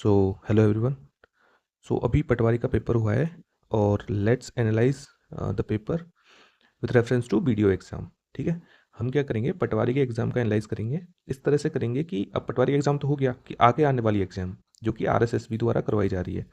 So hello everyone. सो अभी पटवारी का paper हुआ है और let's analyse the paper with reference to video exam. ठीक है, हम क्या करेंगे, पटवारी के एग्ज़ाम का एनालाइज करेंगे। इस तरह से करेंगे कि अब पटवारी एग्ज़ाम तो हो गया, कि आगे आने वाली एग्ज़ाम जो कि आरएसएसबी द्वारा करवाई जा रही है।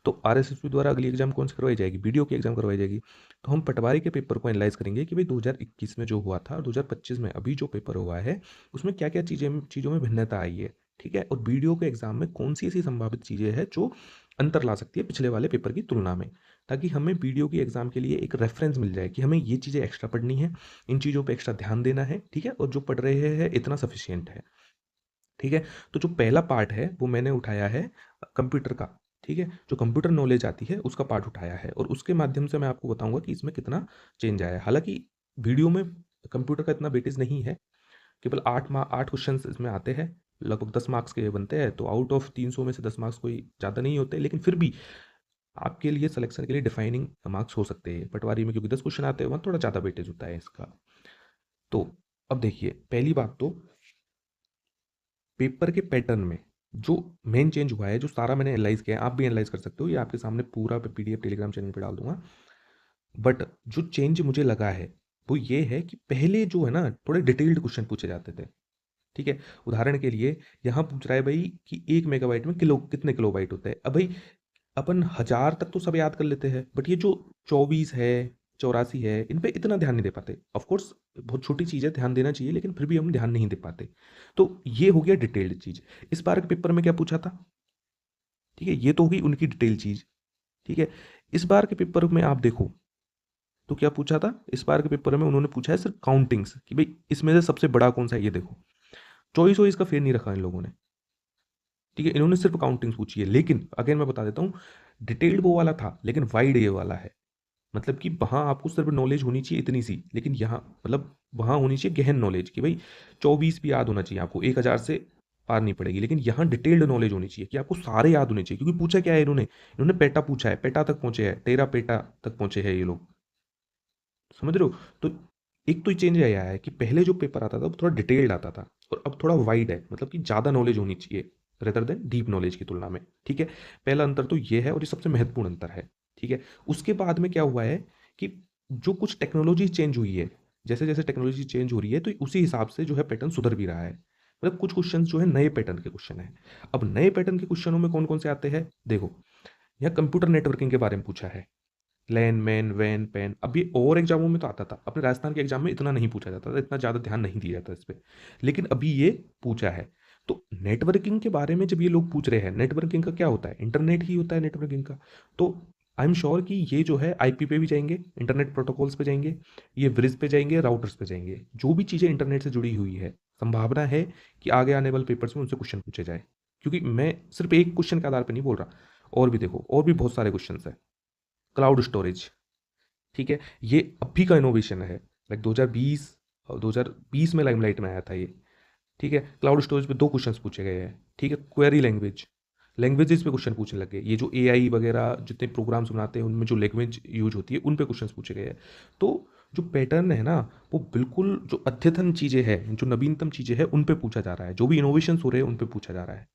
तो आरएसएसबी द्वारा अगली एग्ज़ाम कौन सी करवाई जाएगी? वीडियो की एग्ज़ाम करवाई जाएगी। तो हम पटवारी के पेपर को एनालाइज करेंगे कि भाई 2021 में जो हुआ था और 2025 में अभी जो पेपर हुआ है उसमें क्या क्या चीज़ों में भिन्नता आई है। ठीक है, और वीडियो के एग्ज़ाम में कौन सी ऐसी संभावित चीज़ें हैं जो अंतर ला सकती है पिछले वाले पेपर की तुलना में, ताकि हमें वीडियो की एग्ज़ाम के लिए एक रेफरेंस मिल जाए कि हमें ये चीज़ें एक्स्ट्रा पढ़नी है, इन चीज़ों पे एक्स्ट्रा ध्यान देना है। ठीक है, और जो पढ़ रहे हैं इतना सफिशियंट है। ठीक है, तो जो पहला पार्ट है वो मैंने उठाया है कंप्यूटर का। ठीक है, जो कंप्यूटर नॉलेज आती है उसका पार्ट उठाया है और उसके माध्यम से मैं आपको बताऊंगा कि इसमें कितना चेंज आया है। हालांकि वीडियो में कंप्यूटर का इतना वेटेज नहीं है, केवल 8 क्वेश्चन इसमें आते हैं, लगभग 10 मार्क्स के बनते हैं। तो आउट ऑफ 300 में से 10 मार्क्स कोई ज़्यादा नहीं होते, लेकिन फिर भी आपके लिए सिलेक्शन के लिए डिफाइनिंग मार्क्स हो सकते हैं। पटवारी में क्योंकि 10 क्वेश्चन आते हैं वहाँ थोड़ा ज़्यादा वेटेज होता है इसका। तो अब देखिए, पहली बात तो पेपर के पैटर्न में जो मेन चेंज हुआ है, जो सारा मैंने एनालाइज किया है, आप भी एनालाइज कर सकते हो, ये आपके सामने पूरा पीडीएफ टेलीग्राम चैनल पे डाल दूंगा। बट जो चेंज मुझे लगा है वो ये है कि पहले जो है ना, थोड़े डिटेल्ड क्वेश्चन पूछे जाते थे। ठीक है, उदाहरण के लिए यहाँ पूछ रहा है भाई कि 1 मेगाबाइट में कितने किलोबाइट होते हैं। अब भाई अपन 1000 तक तो सब याद कर लेते हैं, बट ये जो 24 है, 84 है, इन पे इतना ध्यान नहीं दे पाते। ऑफ कोर्स बहुत छोटी चीज़ है, ध्यान देना चाहिए, लेकिन फिर भी हम ध्यान नहीं दे पाते। तो ये हो गया डिटेल्ड चीज़। इस बार के पेपर में क्या पूछा था? ठीक है, ये तो होगी उनकी डिटेल चीज़। ठीक है, इस बार के पेपर में आप देखो तो क्या पूछा था। इस बार के पेपर में उन्होंने पूछा है सिर्फ काउंटिंग्स, कि भाई इसमें से सबसे बड़ा कौन सा है, ये देखो। चॉइस वॉइस का फेर नहीं रखा इन लोगों ने। ठीक है, इन्होंने सिर्फ काउंटिंग्स पूछी है, लेकिन अगेन मैं बता देता हूँ, डिटेल्ड वो वाला था लेकिन वाइड ये वाला है। मतलब कि वहाँ आपको सिर्फ नॉलेज होनी चाहिए इतनी सी, लेकिन यहाँ मतलब वहाँ होनी चाहिए गहन नॉलेज, कि भाई 24 भी याद होना चाहिए आपको, 1000 से पार नहीं पड़ेगी। लेकिन यहाँ डिटेल्ड नॉलेज होनी चाहिए कि आपको सारे याद होने चाहिए, क्योंकि पूछा क्या है इन्होंने, इन्होंने पेटा पूछा है, पेटा तक पहुंचे हैं, टेरा पेटा तक पहुंचे हैं ये लोग। समझ रहे हो? तो एक तो चेंज आया है कि पहले जो पेपर आता था वो थोड़ा डिटेल्ड आता था, और अब थोड़ा वाइड है, मतलब कि ज़्यादा नॉलेज होनी चाहिए रेदर देन डीप नॉलेज की तुलना में। ठीक है, पहला अंतर तो ये है और ये सबसे महत्वपूर्ण अंतर है। ठीक है, उसके बाद में क्या हुआ है कि जो कुछ टेक्नोलॉजी चेंज हुई है, जैसे जैसे टेक्नोलॉजी चेंज हो रही है तो उसी हिसाब से जो है पैटर्न सुधर भी रहा है। मतलब कुछ क्वेश्चन जो है नए पैटर्न के क्वेश्चन है। अब नए पैटर्न के क्वेश्चनों में कौन कौन से आते हैं देखो। यहाँ कंप्यूटर नेटवर्किंग के बारे में पूछा है, लैन मैन वैन पैन। अब ये और एग्जामों में तो आता था, अपने राजस्थान के एग्जाम में इतना नहीं पूछा जाता था, इतना ज़्यादा ध्यान नहीं दिया जाता इस पर, लेकिन अभी ये पूछा है। तो नेटवर्किंग के बारे में जब ये लोग पूछ रहे हैं, नेटवर्किंग का क्या होता है, इंटरनेट ही होता है नेटवर्किंग का। तो आई एम श्योर कि ये जो है आईपी पे भी जाएंगे, इंटरनेट प्रोटोकॉल्स पे जाएंगे, ये ब्रिज पे जाएंगे, राउटर्स पे जाएंगे, जो भी चीज़ें इंटरनेट से जुड़ी हुई है। संभावना है कि आगे आने वाले पेपर्स में उनसे क्वेश्चन पूछे जाए, क्योंकि मैं सिर्फ एक क्वेश्चन के आधार पर नहीं बोल रहा, और भी देखो, और भी बहुत सारे क्वेश्चन है। क्लाउड स्टोरेज, ठीक है, ये अभी का इनोवेशन है, लाइक 2020 और 2020 में लाइमलाइट में आया था ये। ठीक है, क्लाउड स्टोरेज पे 2 क्वेश्चंस पूछे गए हैं। ठीक है, क्वेरी लैंग्वेज, लैंग्वेजेस पे क्वेश्चन पूछने लगे, ये जो एआई वगैरह जितने प्रोग्राम्स बनाते हैं उनमें जो लैंग्वेज यूज होती है उन पे क्वेश्चंस पूछे गए हैं। तो जो पैटर्न है ना, वो बिल्कुल जो अद्यतन चीज़ें हैं, जो नवीनतम चीज़ें हैं उन पे पूछा जा रहा है, जो भी इनोवेशंस हो रहे हैं उन पे पूछा जा रहा है।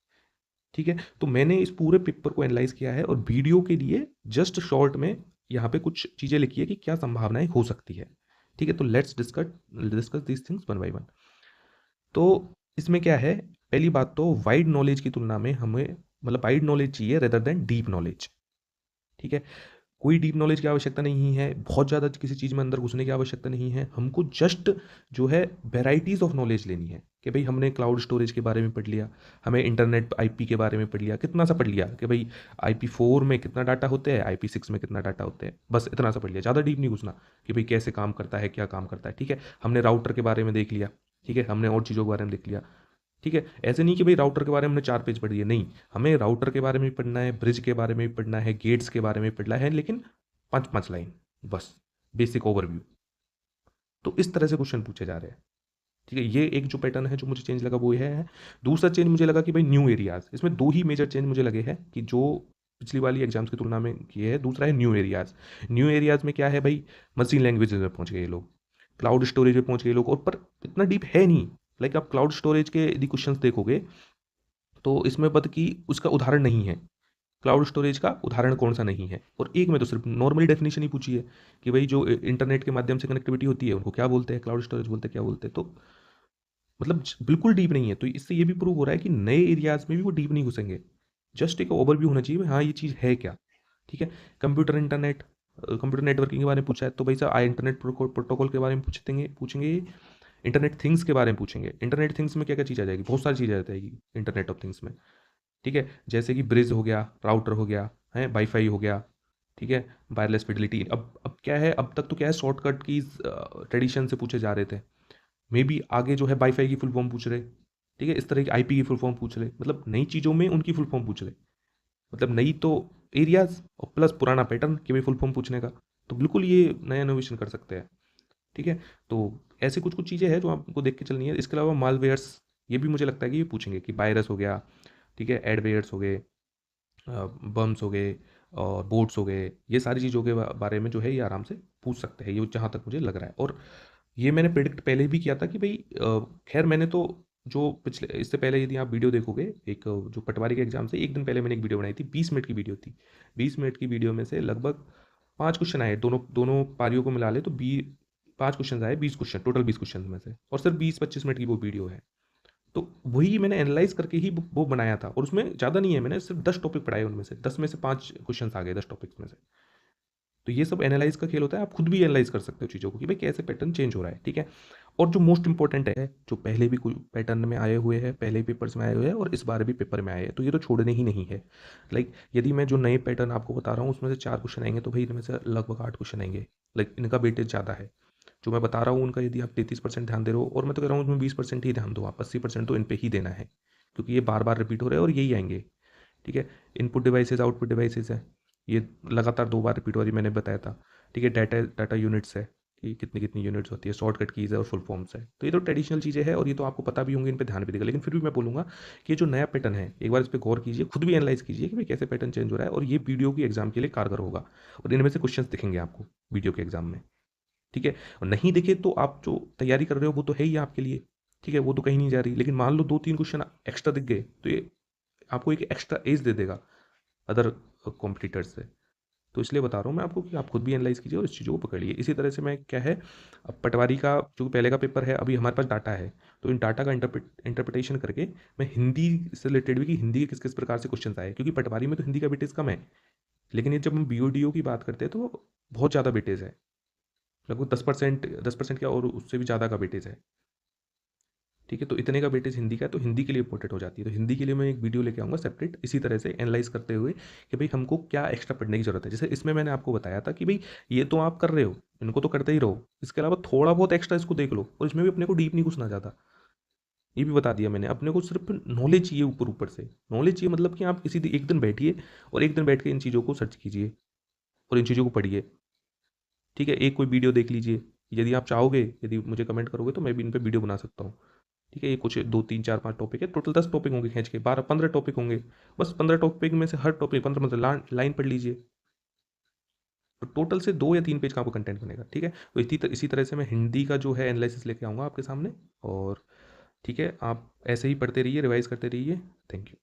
ठीक है, तो मैंने इस पूरे पेपर को एनालाइज किया है और वीडियो के लिए जस्ट शॉर्ट में यहाँ पे कुछ चीज़ें लिखी है कि क्या संभावनाएं हो सकती है। ठीक है, तो let's discuss discuss these things one by one. तो इसमें क्या है, पहली बात तो वाइड नॉलेज की तुलना में हमें मतलब वाइड नॉलेज चाहिए रेदर देन डीप नॉलेज। ठीक है, कोई डीप नॉलेज की आवश्यकता नहीं है, बहुत ज़्यादा किसी चीज़ में अंदर घुसने की आवश्यकता नहीं है, हमको जस्ट जो है वेराइटीज़ ऑफ नॉलेज लेनी है। कि भाई हमने क्लाउड स्टोरेज के बारे में पढ़ लिया, हमें इंटरनेट आईपी के बारे में पढ़ लिया, कितना सा पढ़ लिया कि भाई IP4 में कितना डाटा होते हैं, IP6 में कितना डाटा होते हैं, बस इतना सा पढ़ लिया, ज़्यादा डीप नहीं घुसना कि भाई कैसे काम करता है, क्या काम करता है। ठीक है, हमने राउटर के बारे में देख लिया, ठीक है, हमने और चीज़ों के बारे में देख लिया। ठीक है, ऐसे नहीं कि भाई राउटर के बारे में हमने 4 पेज पढ़ दिए, नहीं, हमें राउटर के बारे में भी पढ़ना है, ब्रिज के बारे में भी पढ़ना है, गेट्स के बारे में भी पढ़ना है, लेकिन 5 5 लाइन बस, बेसिक ओवरव्यू। तो इस तरह से क्वेश्चन पूछे जा रहे हैं। ठीक है, ये एक जो पैटर्न है जो मुझे चेंज लगा वो ये है। दूसरा चेंज मुझे लगा कि भाई न्यू एरियाज, इसमें 2 ही मेजर चेंज मुझे लगे हैं कि जो पिछली वाली एग्जाम्स की तुलना में किए हैं। दूसरा है न्यू एरियाज। न्यू एरियाज में क्या है भाई, मशीन लैंग्वेजेस में पहुंच गए लोग, क्लाउड स्टोरेज में पहुंच गए लोग, और पर इतना डीप है नहीं। लाइक आप क्लाउड स्टोरेज के यदि क्वेश्चंस देखोगे तो इसमें पता कि उसका उदाहरण नहीं है, क्लाउड स्टोरेज का उदाहरण कौन सा नहीं है। और एक में तो सिर्फ नॉर्मली डेफिनेशन ही पूछी है कि भाई जो इंटरनेट के माध्यम से कनेक्टिविटी होती है उनको क्या बोलते हैं, क्लाउड स्टोरेज बोलते हैं, क्या बोलते हैं। तो मतलब बिल्कुल डीप नहीं है। तो इससे ये भी प्रूव हो रहा है कि नए एरियाज में भी वो डीप नहीं घुसेंगे, जस्ट एक ओवरव्यू होना चाहिए, हाँ ये चीज़ है क्या। ठीक है, कंप्यूटर इंटरनेट, कंप्यूटर नेटवर्किंग के बारे में पूछा है तो भाई साहब आई इंटरनेट प्रोटोकॉल के बारे में पूछेंगे पूछेंगे इंटरनेट थिंग्स के बारे में पूछेंगे। इंटरनेट थिंग्स में क्या क्या चीज़ आ जाएगी, बहुत सारी चीज़ आ जाएगी इंटरनेट ऑफ थिंग्स में। ठीक है, जैसे कि ब्रिज हो गया, राउटर हो गया है, वाईफाई हो गया। ठीक है, वायरलेस फिडिलिटी। अब क्या है, अब तक तो क्या है, शॉर्टकट की ट्रेडिशन से पूछे जा रहे थे, मे बी आगे जो है वाईफाई की फुल फॉर्म पूछ रहे। ठीक है, इस तरह की आईपी की फुल फॉर्म पूछ रहे, मतलब नई चीज़ों में उनकी फुल फॉर्म पूछ रहे। मतलब नई तो एरियाज और प्लस पुराना पैटर्न कि भाई फुल फॉर्म पूछने का। तो बिल्कुल ये नया इनोवेशन कर सकते हैं। ठीक है, तो ऐसी कुछ कुछ चीज़ें हैं जो आपको देख के चलनी है। इसके अलावा मालवेयर्स, ये भी मुझे लगता है कि ये पूछेंगे कि वायरस हो गया, ठीक है, एडवेयर्स हो गए, बम्स हो गए और बोट्स हो गए, ये सारी चीज़ों के बारे में जो है ये आराम से पूछ सकते हैं, ये जहाँ तक मुझे लग रहा है। और ये मैंने प्रिडिक्ट पहले भी किया था कि भाई खैर मैंने तो जो पिछले इससे पहले यदि आप वीडियो देखोगे, एक जो पटवारी के एग्जाम से एक दिन पहले मैंने एक वीडियो बनाई थी, 20 मिनट की वीडियो थी। 20 मिनट की वीडियो में से लगभग 5 क्वेश्चन आए, दोनों दोनों पारियों को मिला ले तो 5 क्वेश्चन आए, 20 क्वेश्चन टोटल, 20 क्वेश्चन में से, और सिर्फ 20-25 मिनट की वो वीडियो है। तो वही मैंने एनालाइज करके ही वो बनाया था, और उसमें ज़्यादा नहीं है, मैंने सिर्फ 10 टॉपिक पढ़ाए, उनमें से 10 में से 5 क्वेश्चन आ गए 10 टॉपिक्स में से। तो ये सब एनालाइज का खेल होता है, आप खुद भी एनालाइज कर सकते हो चीज़ों को कि भाई कैसे पैटर्न चेंज हो रहा है। ठीक है, और जो मोस्ट इंपॉर्टेंट है, जो पहले भी कोई पैटर्न में आए हुए हैं, पहले पेपर्स में आए हुए हैं और इस बार भी पेपर में आए हैं, तो ये तो छोड़ने ही नहीं है। लाइक यदि मैं जो नए पैटर्न आपको बता रहा हूँ उसमें से 4 क्वेश्चन आएंगे, तो भाई इनमें से लगभग 8 क्वेश्चन आएंगे। लाइक इनका वेटेज ज़्यादा है। जो मैं बता रहा हूँ उनका यदि आप 33% ध्यान दे रहे हो, और मैं तो कह रहा हूँ उसमें 20% ही ध्यान दो, आप 80% तो इन पे ही देना है, क्योंकि ये बार बार रिपीट हो रहे हैं और यही आएंगे। ठीक है, इनपुट डिवाइसेस आउटपुट डिवाइसेस है, ये लगातार 2 बार रिपीट हो रही, मैंने बताया था। ठीक है, डाटा डाटा यूनिट्स है कि कितनी कितनी यूनिट्स होती है, शॉर्टकट कीज़ है और फुल फॉर्म्स है। तो ये तो ट्रेडिशनल चीज़ें हैं और ये तो आपको पता भी होंगे, इन पे ध्यान भी देगा। लेकिन फिर भी मैं बोलूँगा कि ये जो नया पैटर्न है, एक बार इस पर गौर कीजिए, खुद भी एनालाइज कीजिए कि भाई कैसे पैटर्न चेंज हो रहा है, और ये वीडियो की एग्जाम के लिए कारगर होगा। और इनमें से क्वेश्चन दिखेंगे आपको वीडियो के एग्जाम में। ठीक है, और नहीं दिखे तो आप जो तैयारी कर रहे हो वो तो है ही आपके लिए। ठीक है, वो तो कहीं नहीं जा रही, लेकिन मान लो 2-3 क्वेश्चन एक्स्ट्रा दिख गए तो ये आपको एक एक्स्ट्रा एज दे देगा अदर कॉम्पिटिटर्स से। तो इसलिए बता रहा हूँ मैं आपको कि आप खुद भी एनालाइज कीजिए और इस चीज़ों को पकड़िए। इसी तरह से मैं क्या है, अब पटवारी का जो पहले का पेपर है, अभी हमारे पास डाटा है, तो इन डाटा का इंटरप्रिटेशन करके मैं हिंदी से रिलेटेड भी कि हिंदी के किस किस प्रकार से क्वेश्चन आए, क्योंकि पटवारी में तो हिंदी का वेटेज कम है, लेकिन ये जब हम BODO की बात करते हैं तो बहुत ज़्यादा वेटेज है, लगभग 10% का और उससे भी ज़्यादा का वेटेज है। ठीक है, तो इतने का वेटेज हिंदी का है, तो हिंदी के लिए इंपॉर्टेंट हो जाती है। तो हिंदी के लिए मैं एक वीडियो लेके आऊँगा सेपरेट, इसी तरह से एनालाइज करते हुए कि भाई हमको क्या एक्स्ट्रा पढ़ने की ज़रूरत है। जैसे इसमें मैंने आपको बताया था कि भाई ये तो आप कर रहे हो, इनको तो करते ही रहो, इसके अलावा थोड़ा बहुत एक्स्ट्रा इसको देख लो, और इसमें भी अपने को डीप नहीं घुसना ज़्यादा। ये भी बता दिया मैंने, अपने को सिर्फ नॉलेज चाहिए, ऊपर ऊपर से नॉलेज चाहिए, मतलब कि आप किसी एक दिन बैठिए और एक दिन बैठ के इन चीज़ों को सर्च कीजिए और इन चीज़ों को पढ़िए। ठीक है, एक कोई वीडियो देख लीजिए, यदि आप चाहोगे, यदि मुझे कमेंट करोगे तो मैं भी इन पे वीडियो बना सकता हूँ। ठीक है, ये कुछ 2 3 4 5 टॉपिक है, टोटल 10 टॉपिक होंगे, खींच के 12 15 टॉपिक होंगे। बस 15 टॉपिक में से हर टॉपिक 15 लाइन पढ़ लीजिए, तो टोटल से 2 या 3 पेज का आपको कंटेंट बनेगा। ठीक है, तो इसी तरह से मैं हिंदी का जो है एनालिसिस लेके आऊँगा आपके सामने। और ठीक है, आप ऐसे ही पढ़ते रहिए, रिवाइज करते रहिए। Thank you.